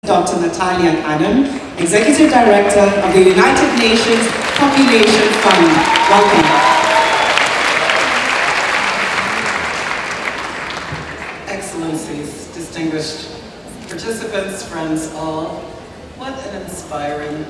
Dr. Natalia Kanem, Executive Director of the United Nations Population Fund. Welcome. Excellencies, distinguished participants, friends all, what an inspiring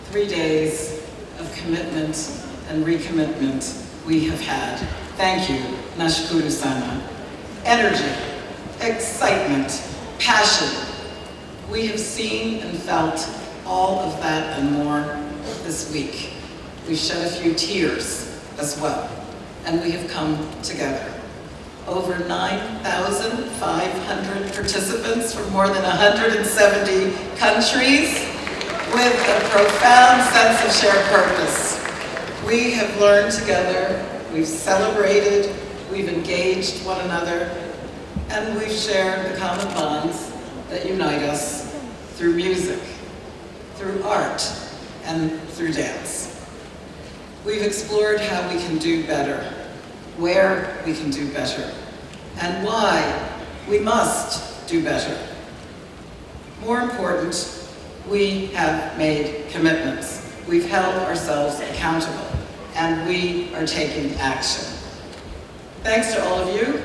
3 days of commitment and recommitment we have had. Thank you, Nashukuru sana. Energy, excitement, passion. We have seen and felt all of that and more this week. We've shed a few tears as well, and we have come together. Over 9,500 participants from more than 170 countries with a profound sense of shared purpose. We have learned together, we've celebrated, we've engaged one another, and we've shared the common bonds that unite us through music, through art, and through dance. We've explored how we can do better, where we can do better, and why we must do better. More important, we have made commitments. We've held ourselves accountable, and we are taking action. Thanks to all of you,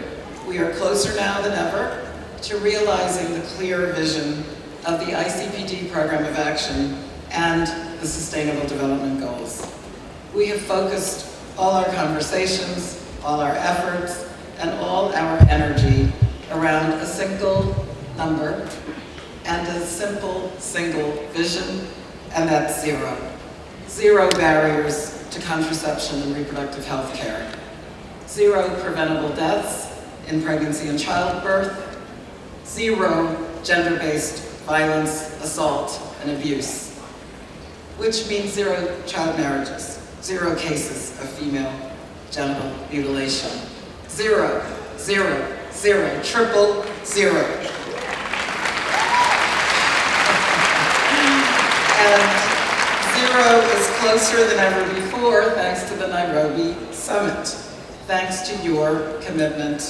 we are closer now than ever to realizing the clear vision of the ICPD Program of Action and the Sustainable Development Goals. We have focused all our conversations, all our efforts, and all our energy around a single number and a simple single vision, and that's zero. Zero barriers to contraception and reproductive health care. Zero preventable deaths in pregnancy and childbirth. Zero gender-based violence, assault, and abuse, which means zero child marriages, zero cases of female genital mutilation. Zero, zero, zero, triple zero. And zero is closer than ever before thanks to the Nairobi Summit. Thanks to your commitment,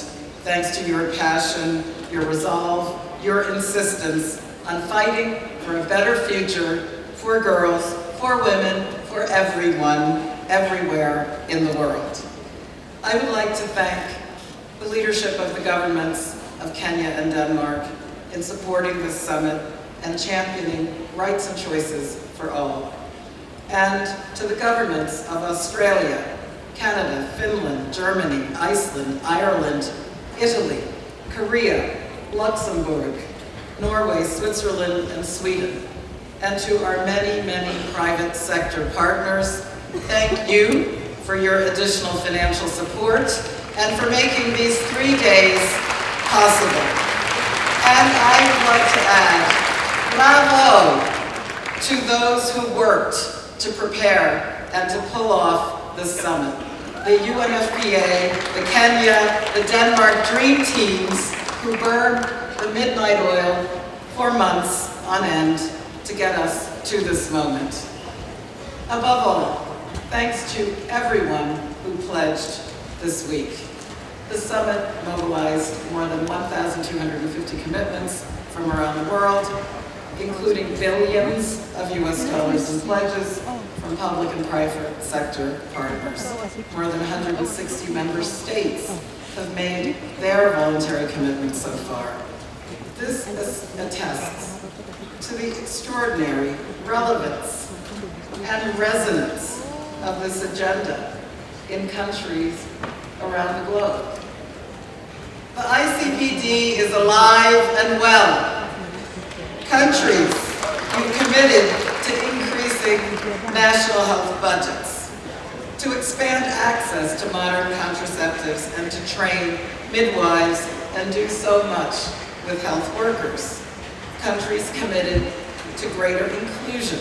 thanks to your passion, your resolve, your insistence on fighting for a better future for girls, for women, for everyone, everywhere in the world. I would like to thank the leadership of the governments of Kenya and Denmark in supporting this summit and championing rights and choices for all. And to the governments of Australia, Canada, Finland, Germany, Iceland, Ireland, Italy, Korea, Luxembourg, Norway, Switzerland, and Sweden. And to our many, many private sector partners, thank you for your additional financial support and for making these 3 days possible. And I would like to add, bravo to those who worked to prepare and to pull off this summit. The UNFPA, the Kenya, the Denmark dream teams who burned the midnight oil for months on end to get us to this moment. Above all, thanks to everyone who pledged this week. The summit mobilized more than 1,250 commitments from around the world, including billions of US dollars in pledges from public and private sector partners. More than 160 member states have made their voluntary commitments so far. This attests to the extraordinary relevance and resonance of this agenda in countries around the globe. The ICPD is alive and well. Countries have committed to increasing national health budgets, to expand access to modern contraceptives, and to train midwives and do so much with health workers. Countries committed to greater inclusion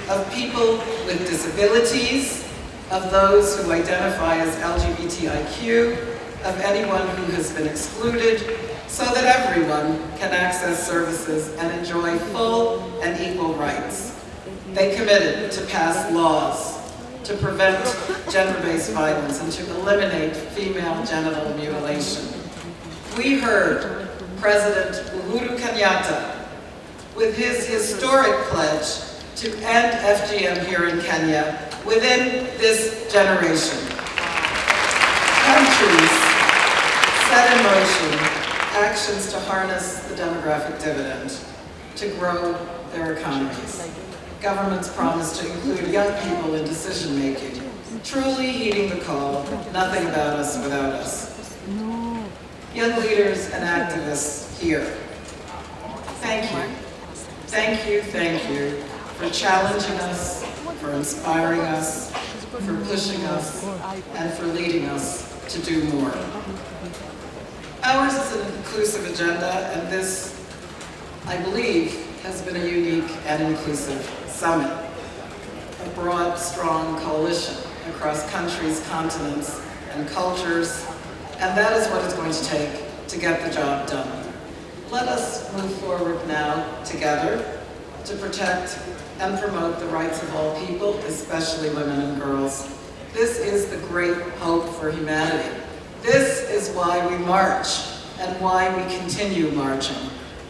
of people with disabilities, of those who identify as LGBTIQ, of anyone who has been excluded, so that everyone can access services and enjoy full and equal rights. They committed to pass laws to prevent gender-based violence and to eliminate female genital mutilation. We heard President Uhuru Kenyatta with his historic pledge to end FGM here in Kenya within this generation. Countries set in motion actions to harness the demographic dividend, to grow their economies. Governments promise to include young people in decision-making, truly heeding the call, nothing about us without us. Young leaders and activists here, thank you. Thank you, thank you for challenging us, for inspiring us, for pushing us, and for leading us to do more. Ours is an inclusive agenda, and this, I believe, has been a unique and inclusive summit. A broad, strong coalition across countries, continents, and cultures, and that is what it's going to take to get the job done. Let us move forward now together to protect and promote the rights of all people, especially women and girls. This is the great hope for humanity. This is why we march and why we continue marching.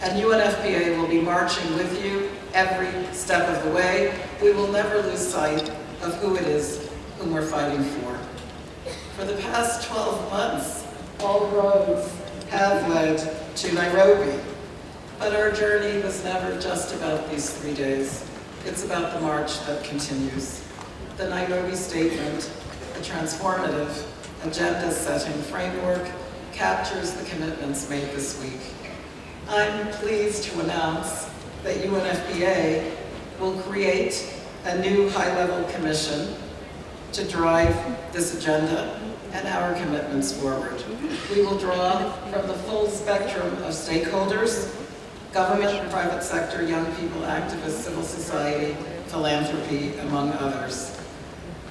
And UNFPA will be marching with you every step of the way. We will never lose sight of who it is whom we're fighting for. For the past 12 months, all roads have led to Nairobi. But our journey was never just about these 3 days. It's about the march that continues. The Nairobi Statement, a transformative, agenda-setting framework, captures the commitments made this week. I'm pleased to announce that UNFPA will create a new high-level commission to drive this agenda and our commitments forward. We will draw from the full spectrum of stakeholders: government, private sector, young people, activists, civil society, philanthropy, among others.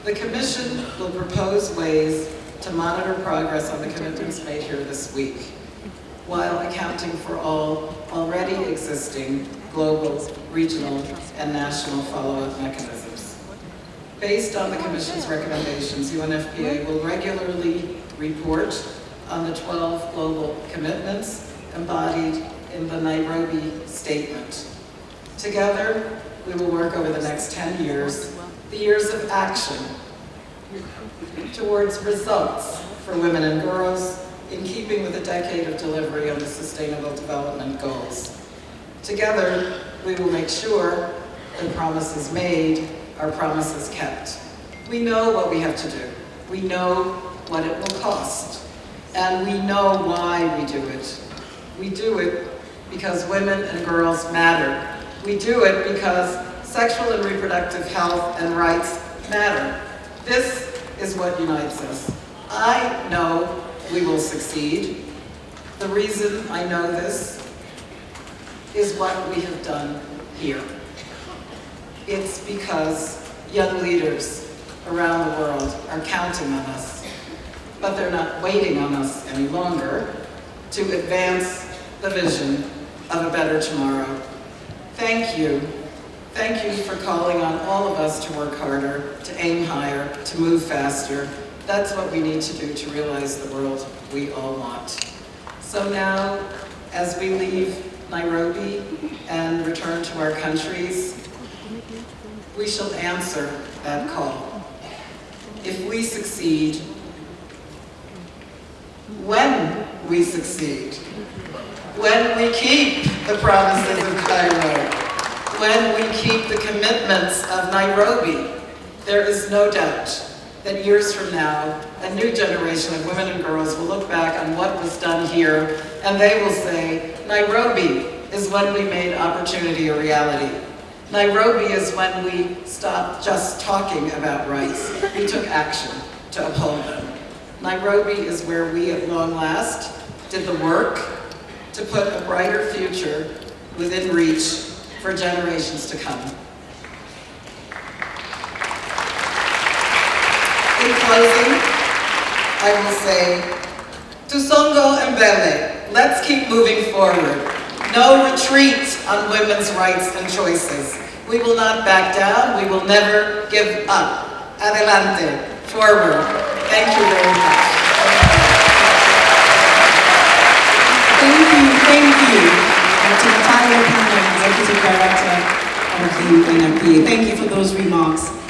The commission will propose ways to monitor progress on the commitments made here this week, while accounting for all already existing global, regional, and national follow-up mechanisms. Based on the Commission's recommendations, UNFPA will regularly report on the 12 global commitments embodied in the Nairobi Statement. Together, we will work over the next 10 years, the years of action, towards results for women and girls, in keeping with a decade of delivery on the Sustainable Development Goals. Together, we will make sure that promises made are promises kept. We know what we have to do. We know what it will cost. And we know why we do it. We do it because women and girls matter. We do it because sexual and reproductive health and rights matter. This is what unites us. I know we will succeed. The reason I know this is what we have done here. It's because young leaders around the world are counting on us, but they're not waiting on us any longer to advance the vision of a better tomorrow. Thank you. Thank you for calling on all of us to work harder, to aim higher, to move faster. That's what we need to do to realize the world we all want. So now, as we leave Nairobi and return to our countries, we shall answer that call. If we succeed, when we succeed, when we keep the promises of Cairo, when we keep the commitments of Nairobi, there is no doubt that years from now, a new generation of women and girls will look back on what was done here, and they will say, Nairobi is when we made opportunity a reality. Nairobi is when we stopped just talking about rights. We took action to uphold them. Nairobi is where we, at long last, did the work to put a brighter future within reach for generations to come. In closing, I will say, Tusongo Mbele, let's keep moving forward. No retreat on women's rights and choices. We will not back down, we will never give up. Adelante, forward. Thank you very much. Thank you to Natalia Kanem, Executive Director of the UNFPA. Thank you for those remarks.